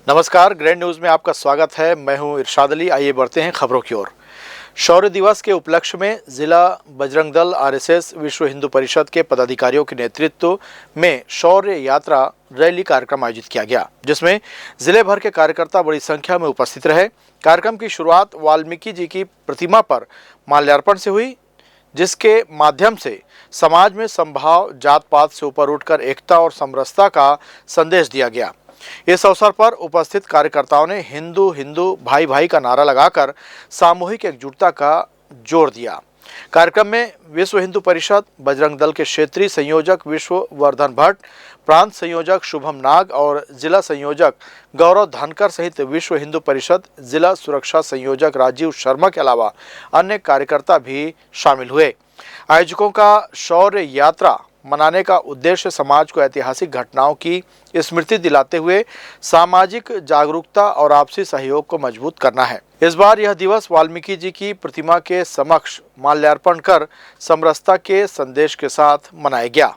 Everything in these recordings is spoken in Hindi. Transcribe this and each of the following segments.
नमस्कार, ग्रैंड न्यूज में आपका स्वागत है। मैं हूं इरशाद अली। आइए बढ़ते हैं खबरों की ओर। शौर्य दिवस के उपलक्ष्य में जिला बजरंग दल, आरएसएस, विश्व हिंदू परिषद के पदाधिकारियों के नेतृत्व में शौर्य यात्रा रैली कार्यक्रम आयोजित किया गया, जिसमें जिले भर के कार्यकर्ता बड़ी संख्या में उपस्थित रहे। कार्यक्रम की शुरुआत वाल्मीकि जी की प्रतिमा पर माल्यार्पण से हुई, जिसके माध्यम से समाज में समभाव, जात पात से ऊपर उठकर एकता और समरसता का संदेश दिया गया। इस अवसर पर उपस्थित कार्यकर्ताओं ने हिंदू हिंदू भाई भाई का नारा लगाकर सामूहिक एकजुटता का जोर दिया। कार्यक्रम में विश्व हिंदू परिषद बजरंग दल के क्षेत्रीय संयोजक विश्ववर्धन भट्ट, प्रांत संयोजक शुभम नाग और जिला संयोजक गौरव धनकर सहित विश्व हिंदू परिषद जिला सुरक्षा संयोजक राजीव शर्मा के अलावा अन्य कार्यकर्ता भी शामिल हुए। आयोजकों का शौर्य यात्रा मनाने का उद्देश्य समाज को ऐतिहासिक घटनाओं की स्मृति दिलाते हुए सामाजिक जागरूकता और आपसी सहयोग को मजबूत करना है। इस बार यह दिवस वाल्मीकि जी की प्रतिमा के समक्ष माल्यार्पण कर समरसता के संदेश के साथ मनाया गया।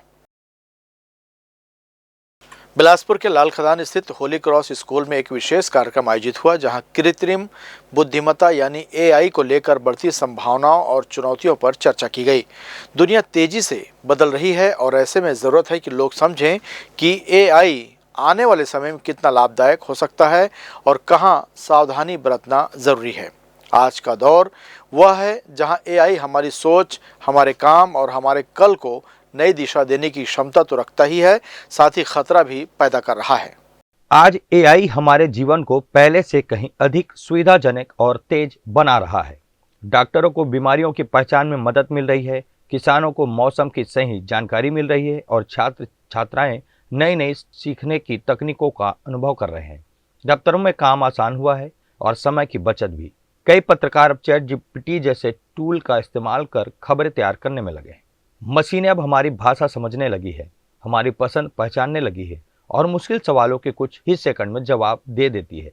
बिलासपुर के लाल खदान स्थित होली क्रॉस स्कूल में एक विशेष कार्यक्रम आयोजित हुआ, जहां कृत्रिम बुद्धिमत्ता यानी एआई को लेकर बढ़ती संभावनाओं और चुनौतियों पर चर्चा की गई। दुनिया तेजी से बदल रही है और ऐसे में ज़रूरत है कि लोग समझें कि एआई आने वाले समय में कितना लाभदायक हो सकता है और कहां सावधानी बरतना ज़रूरी है। आज का दौर वह है जहां एआई हमारी सोच, हमारे काम और हमारे कल को नई दिशा देने की क्षमता तो रखता ही है, साथ ही खतरा भी पैदा कर रहा है। आज एआई हमारे जीवन को पहले से कहीं अधिक सुविधाजनक और तेज बना रहा है। डॉक्टरों को बीमारियों की पहचान में मदद मिल रही है, किसानों को मौसम की सही जानकारी मिल रही है और छात्र छात्राएं नई नई सीखने की तकनीकों का अनुभव कर रहे हैं। दफ्तरों में काम आसान हुआ है और समय की बचत भी। कई पत्रकार अब चैट जीपीटी जैसे टूल का इस्तेमाल कर खबरें तैयार करने में लगे हैं। मशीनें अब हमारी भाषा समझने लगी है, हमारी पसंद पहचानने लगी है और मुश्किल सवालों के कुछ ही सेकंड में जवाब दे देती है।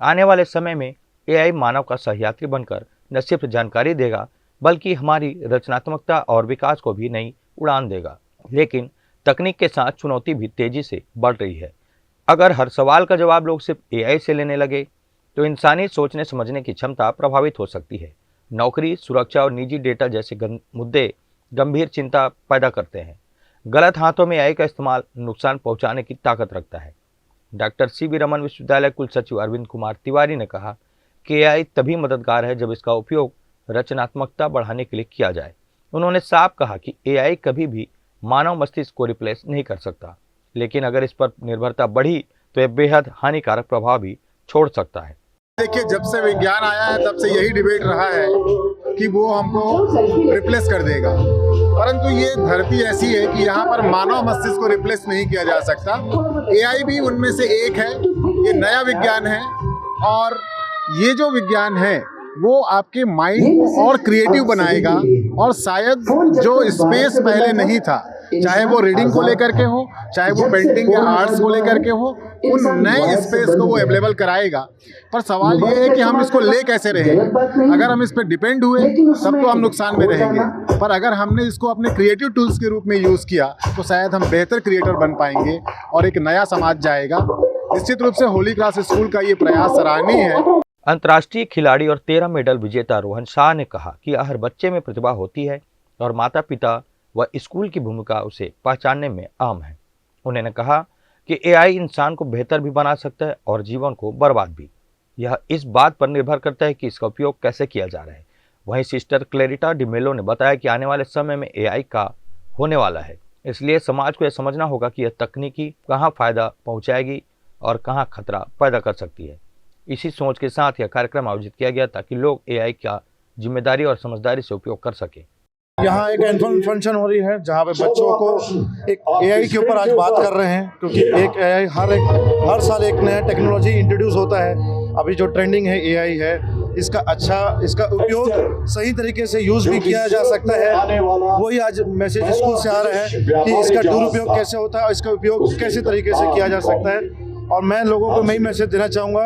आने वाले समय में एआई मानव का सहयात्री बनकर न सिर्फ जानकारी देगा, बल्कि हमारी रचनात्मकता और विकास को भी नई उड़ान देगा। लेकिन तकनीक के साथ चुनौती भी तेजी से बढ़ रही है। अगर हर सवाल का जवाब लोग सिर्फ एआई से लेने लगे तो इंसानी सोचने समझने की क्षमता प्रभावित हो सकती है। नौकरी, सुरक्षा और निजी डेटा जैसे मुद्दे गंभीर चिंता पैदा करते हैं। गलत हाथों में एआई का इस्तेमाल नुकसान पहुंचाने की ताकत रखता है। डॉक्टर सीवी रमन विश्वविद्यालय कुल सचिव अरविंद कुमार तिवारी ने कहा कि एआई तभी मददगार है जब इसका उपयोग रचनात्मकता बढ़ाने के लिए किया जाए। उन्होंने साफ कहा कि एआई कभी भी मानव मस्तिष्क को रिप्लेस नहीं कर सकता, लेकिन अगर इस पर निर्भरता बढ़ी तो यह बेहद हानिकारक प्रभाव भी छोड़ सकता है। देखिए, जब से विज्ञान आया है तब से यही डिबेट रहा है कि वो हमको रिप्लेस कर देगा, परंतु ये धरती ऐसी है कि यहाँ पर मानव मस्तिष्क को रिप्लेस नहीं किया जा सकता। एआई भी उनमें से एक है। ये नया विज्ञान है और ये जो विज्ञान है वो आपके माइंड और क्रिएटिव बनाएगा और शायद जो स्पेस पहले नहीं था, चाहे वो रीडिंग को लेकर के हो, चाहे वो पेंटिंग या आर्ट्स को लेकर के हो, उन नए स्पेस को वो अवेलेबल कराएगा। पर सवाल ये है कि हम इसको ले कैसे रहें। अगर हम इस पर डिपेंड हुए तब तो हम नुकसान में रहेंगे, पर अगर हमने इसको अपने क्रिएटिव टूल्स के रूप में यूज़ किया तो शायद हम बेहतर क्रिएटर बन पाएंगे और एक नया समाज जाएगा। निश्चित रूप से होली क्रॉस स्कूल का ये प्रयास सराहनीय है। अंतर्राष्ट्रीय खिलाड़ी और 13 मेडल विजेता रोहन शाह ने कहा कि हर बच्चे में प्रतिभा होती है और माता पिता व स्कूल की भूमिका उसे पहचानने में अहम है। उन्होंने कहा कि एआई इंसान को बेहतर भी बना सकता है और जीवन को बर्बाद भी। यह इस बात पर निर्भर करता है कि इसका उपयोग कैसे किया जा रहा है। वहीं सिस्टर क्लेरिटा डिमेलो ने बताया कि आने वाले समय में एआई का होने वाला है, इसलिए समाज को यह समझना होगा कि यह तकनीकी कहाँ फ़ायदा पहुँचाएगी और कहाँ खतरा पैदा कर सकती है। इसी सोच के साथ यह कार्यक्रम आयोजित किया गया ताकि लोग एआई का जिम्मेदारी और समझदारी से उपयोग कर सकें। यहाँ एक एनुअल फंक्शन हो रही है जहाँ पे बच्चों को एक एआई के ऊपर आज बात कर रहे हैं, क्योंकि एक एआई हर साल एक नया टेक्नोलॉजी इंट्रोड्यूस होता है। अभी जो ट्रेंडिंग है एआई है, इसका उपयोग सही तरीके से यूज़ भी किया जा सकता है। वही आज मैसेज स्कूल से आ रहा है कि इसका दुरुपयोग कैसे होता है और इसका उपयोग कैसे तरीके से किया जा सकता है। और मैं लोगों को मैं ही मैसेज देना चाहूँगा,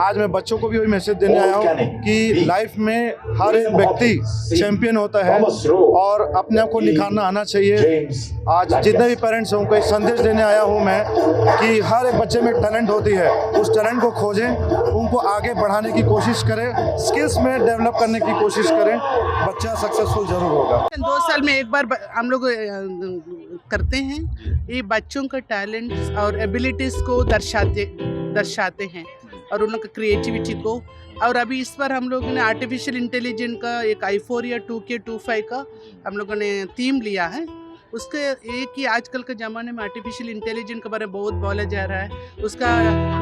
आज मैं बच्चों को भी वही मैसेज देने आया हूँ कि लाइफ में हर एक व्यक्ति चैंपियन होता है और अपने आप को निखारना आना चाहिए। आज जितने भी पेरेंट्स हैं उनको एक संदेश देने आया हूँ मैं कि हर एक बच्चे में टैलेंट होती है, उस टैलेंट को खोजें, उनको आगे बढ़ाने की कोशिश करें, स्किल्स में डेवलप करने की कोशिश करें, बच्चा सक्सेसफुल जरूर होगा। 2 साल में एक बार हम लोग करते हैं। ये बच्चों का टैलेंट और एबिलिटीज़ को दर्शाते हैं और उनका क्रिएटिविटी को। और अभी इस बार हम लोगों ने आर्टिफिशियल इंटेलिजेंस का एक i4 2K25 का हम लोगों ने थीम लिया है। उसके एक ही आजकल के ज़माने में आर्टिफिशियल इंटेलिजेंस के बारे में बहुत बोला जा रहा है, उसका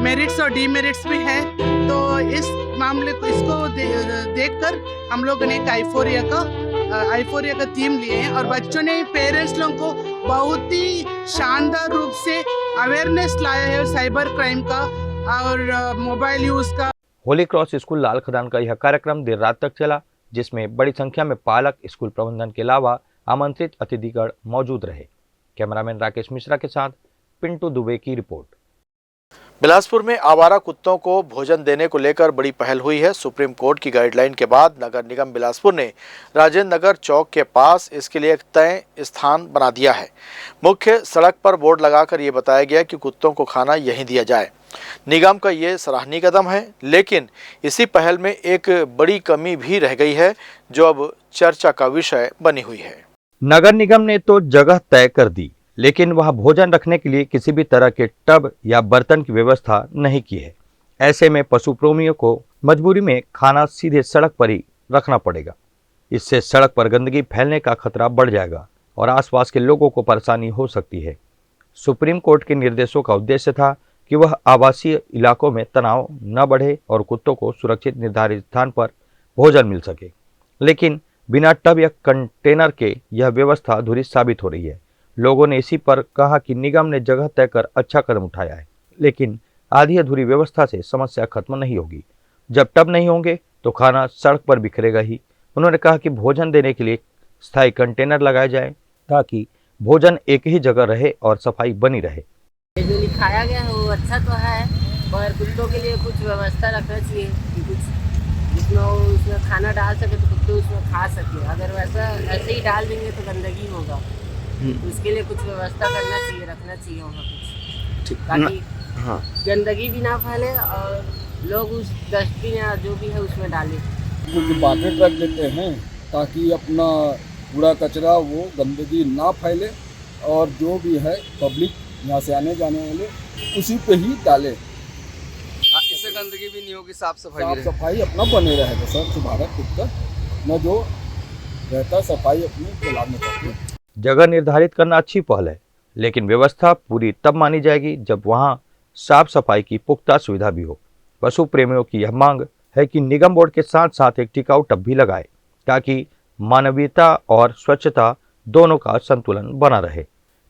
मेरिट्स और डीमेरिट्स भी है। तो इस मामले को इसको देखकर हम लोगों ने एक i4 का थीम लिए हैं और बच्चों ने पेरेंट्स लोगों को बहुत ही शानदार रूप से अवेयरनेस लाया है साइबर क्राइम का और मोबाइल यूज़ का। होली क्रॉस स्कूल लाल खदान का यह कार्यक्रम देर रात तक चला, जिसमें बड़ी संख्या में पालक, स्कूल प्रबंधन के अलावा आमंत्रित अतिथिगण मौजूद रहे। कैमरामैन राकेश मिश्रा के साथ पिंटू दुबे की रिपोर्ट। बिलासपुर में आवारा कुत्तों को भोजन देने को लेकर बड़ी पहल हुई है। सुप्रीम कोर्ट की गाइडलाइन के बाद नगर निगम बिलासपुर ने राजेंद्र नगर चौक के पास इसके लिए एक तय स्थान बना दिया है। मुख्य सड़क पर बोर्ड लगाकर ये बताया गया कि कुत्तों को खाना यहीं दिया जाए। निगम का ये सराहनीय कदम है, लेकिन इसी पहल में एक बड़ी कमी भी रह गई है जो अब चर्चा का विषय बनी हुई है। नगर निगम ने तो जगह तय कर दी, लेकिन वह भोजन रखने के लिए किसी भी तरह के टब या बर्तन की व्यवस्था नहीं की है। ऐसे में पशु प्रेमियों को मजबूरी में खाना सीधे सड़क पर ही रखना पड़ेगा। इससे सड़क पर गंदगी फैलने का खतरा बढ़ जाएगा और आसपास के लोगों को परेशानी हो सकती है। सुप्रीम कोर्ट के निर्देशों का उद्देश्य था कि वह आवासीय इलाकों में तनाव न बढ़े और कुत्तों को सुरक्षित निर्धारित स्थान पर भोजन मिल सके, लेकिन बिना टब या कंटेनर के यह व्यवस्था अधूरी साबित हो रही है। लोगों ने इसी पर कहा कि निगम ने जगह तय कर अच्छा कदम उठाया है, लेकिन आधी अधूरी व्यवस्था से समस्या खत्म नहीं होगी। जब टब नहीं होंगे तो खाना सड़क पर बिखरेगा ही। उन्होंने कहा कि भोजन देने के लिए स्थायी कंटेनर लगाए जाए ताकि भोजन एक ही जगह रहे और सफाई बनी रहे। जो लिखाया गया है वो अच्छा तो है, पर कुत्तों के लिए कुछ व्यवस्था रखना चाहिए कि कुछ जिसमें वो उसमें खाना डाल सके तो कुत्ते उसमें खा सके। अगर वैसा ऐसे ही डाल देंगे तो गंदगी होगा, तो उसके लिए कुछ व्यवस्था करना चाहिए, रखना चाहिए वहाँ कुछ, ताकि गंदगी भी ना फैले और लोग उस डस्टबिन या जो भी है उसमें डालें। कुछ बाकेट रख देते हैं ताकि अपना कूड़ा कचरा वो गंदगी ना फैले और जो भी है पब्लिक यहाँ से आने जाने वाले उसी पे ही डाले। इससे गंदगी भी नहीं होगी, साफ सफाई अपना बने रहेगा। स्वच्छ भारत उत्तर न जो रहता सफाई अपनी चलाने चाहिए। जगह निर्धारित करना अच्छी पहल है, लेकिन व्यवस्था पूरी तब मानी जाएगी जब वहां साफ सफाई की पुख्ता सुविधा भी हो। पशु प्रेमियों की यह मांग है कि निगम बोर्ड के साथ साथ एक टिकाऊ टब भी लगाए ताकि मानवीयता और स्वच्छता दोनों का संतुलन बना रहे।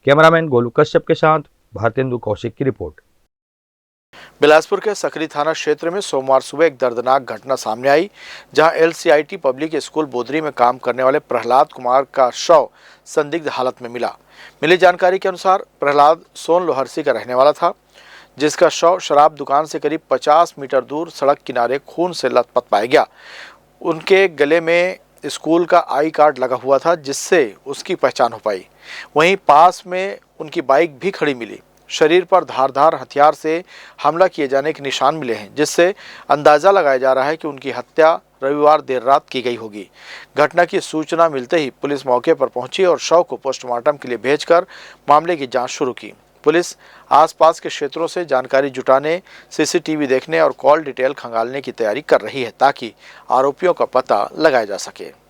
कैमरामैन गोलू कश्यप के साथ भारतेंदु कौशिक की रिपोर्ट। बिलासपुर के सकरी थाना क्षेत्र में सोमवार सुबह एक दर्दनाक घटना सामने आई, जहां LCIT पब्लिक स्कूल बोदरी में काम करने वाले प्रहलाद कुमार का शव संदिग्ध हालत में मिला। मिली जानकारी के अनुसार प्रहलाद सोन लोहरसी का रहने वाला था, जिसका शव शराब दुकान से करीब 50 मीटर दूर सड़क किनारे खून से लथपथ पाया गया। उनके गले में स्कूल का आई कार्ड लगा हुआ था, जिससे उसकी पहचान हो पाई। वहीं पास में उनकी बाइक भी खड़ी मिली। शरीर पर धारदार हथियार से हमला किए जाने के निशान मिले हैं, जिससे अंदाज़ा लगाया जा रहा है कि उनकी हत्या रविवार देर रात की गई होगी। घटना की सूचना मिलते ही पुलिस मौके पर पहुंची और शव को पोस्टमार्टम के लिए भेजकर मामले की जांच शुरू की। पुलिस आसपास के क्षेत्रों से जानकारी जुटाने, CCTV देखने और कॉल डिटेल खंगालने की तैयारी कर रही है ताकि आरोपियों का पता लगाया जा सके।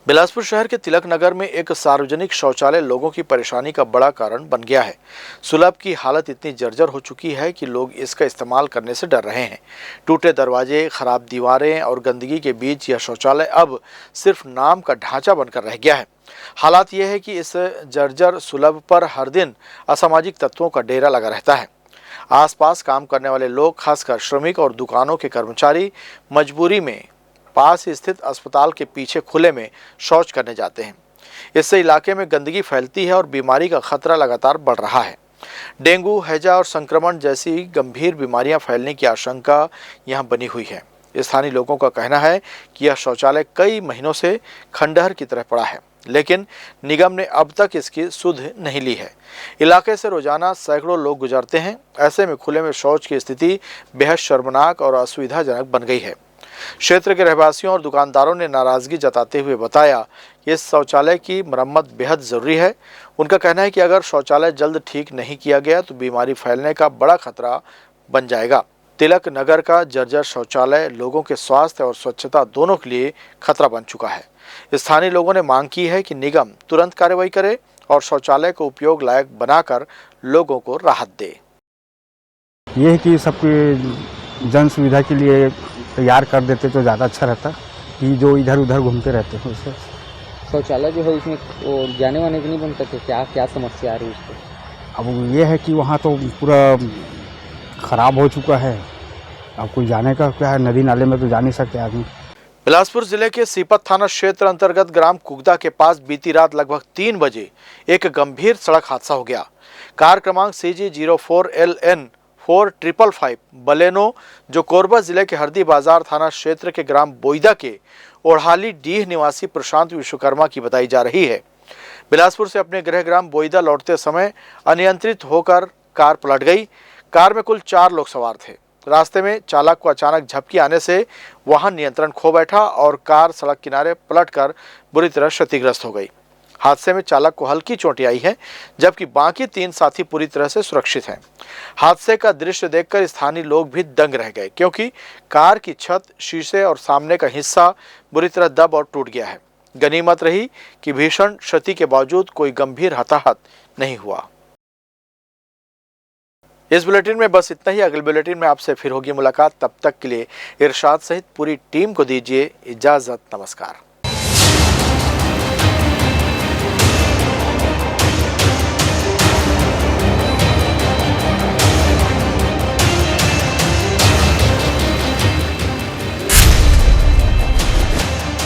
बिलासपुर शहर के तिलक नगर में एक सार्वजनिक शौचालय लोगों की परेशानी का बड़ा कारण बन गया है। सुलभ की हालत इतनी जर्जर हो चुकी है कि लोग इसका इस्तेमाल करने से डर रहे हैं। टूटे दरवाजे, खराब दीवारें और गंदगी के बीच यह शौचालय अब सिर्फ नाम का ढांचा बनकर रह गया है। हालात यह है कि इस जर्जर सुलभ पर हर दिन असामाजिक तत्वों का डेरा लगा रहता है। आसपास काम करने वाले लोग, खासकर श्रमिक और दुकानों के कर्मचारी, मजबूरी में पास स्थित अस्पताल के पीछे खुले में शौच करने जाते हैं। इससे इलाके में गंदगी फैलती है और बीमारी का खतरा लगातार बढ़ रहा है। डेंगू, हैजा और संक्रमण जैसी गंभीर बीमारियां फैलने की आशंका यहां बनी हुई है। स्थानीय लोगों का कहना है कि यह शौचालय कई महीनों से खंडहर की तरह पड़ा है, लेकिन निगम ने अब तक इसकी सुध नहीं ली है। इलाके से रोजाना सैकड़ों लोग गुजरते हैं। ऐसे में खुले में शौच की स्थिति बेहद शर्मनाक और असुविधाजनक बन गई है। क्षेत्र के रहवासियों और दुकानदारों ने नाराजगी जताते हुए बताया कि इस शौचालय की मरम्मत बेहद जरूरी है। उनका कहना है कि अगर शौचालय जल्द ठीक नहीं किया गया तो बीमारी फैलने का बड़ा खतरा बन जाएगा। तिलक नगर का जर्जर शौचालय लोगों के स्वास्थ्य और स्वच्छता दोनों के लिए खतरा बन चुका है। स्थानीय लोगों ने मांग की है कि निगम तुरंत कार्रवाई करे और शौचालय को उपयोग लायक बनाकर लोगों को राहत दे। ये है कि सबकी जन सुविधा के लिए तैयार कर देते तो ज़्यादा अच्छा रहता, कि जो इधर उधर घूमते रहते हैं उससे। शौचालय जो है उसमें वो जाने वाने के नहीं बन सकते, क्या क्या समस्या आ रही है उसको? अब ये है कि वहाँ तो पूरा ख़राब हो चुका है, अब कोई जाने का क्या है, नदी नाले में तो जा नहीं सकते आदमी। बिलासपुर जिले के सीपत थाना क्षेत्र अंतर्गत ग्राम कुगदा के पास बीती रात लगभग 3 बजे एक गंभीर सड़क हादसा हो गया। कार क्रमांक CG04LN 4555 बलेनो जो कोरबा जिले के हरदी बाजार थाना क्षेत्र के ग्राम बोईदा के ओढ़ाली डीह निवासी प्रशांत विश्वकर्मा की बताई जा रही है। बिलासपुर से अपने गृह ग्राम बोईदा लौटते समय अनियंत्रित होकर कार पलट गई। कार में कुल 4 लोग सवार थे। रास्ते में चालक को अचानक झपकी आने से वाहन नियंत्रण खो बैठा और कार सड़क किनारे पलटकर बुरी तरह क्षतिग्रस्त हो गई। हादसे में चालक को हल्की चोटें आई हैं, जबकि बाकी 3 साथी पूरी तरह से सुरक्षित हैं। हादसे का दृश्य देखकर स्थानीय लोग भी दंग रह गए, क्योंकि कार की छत, शीशे और सामने का हिस्सा बुरी तरह दब और टूट गया है। गनीमत रही कि भीषण क्षति के बावजूद कोई गंभीर हताहत नहीं हुआ। इस बुलेटिन में बस इतना ही। अगले बुलेटिन में आपसे फिर होगी मुलाकात। तब तक के लिए इरशाद सहित पूरी टीम को दीजिए इजाजत। नमस्कार।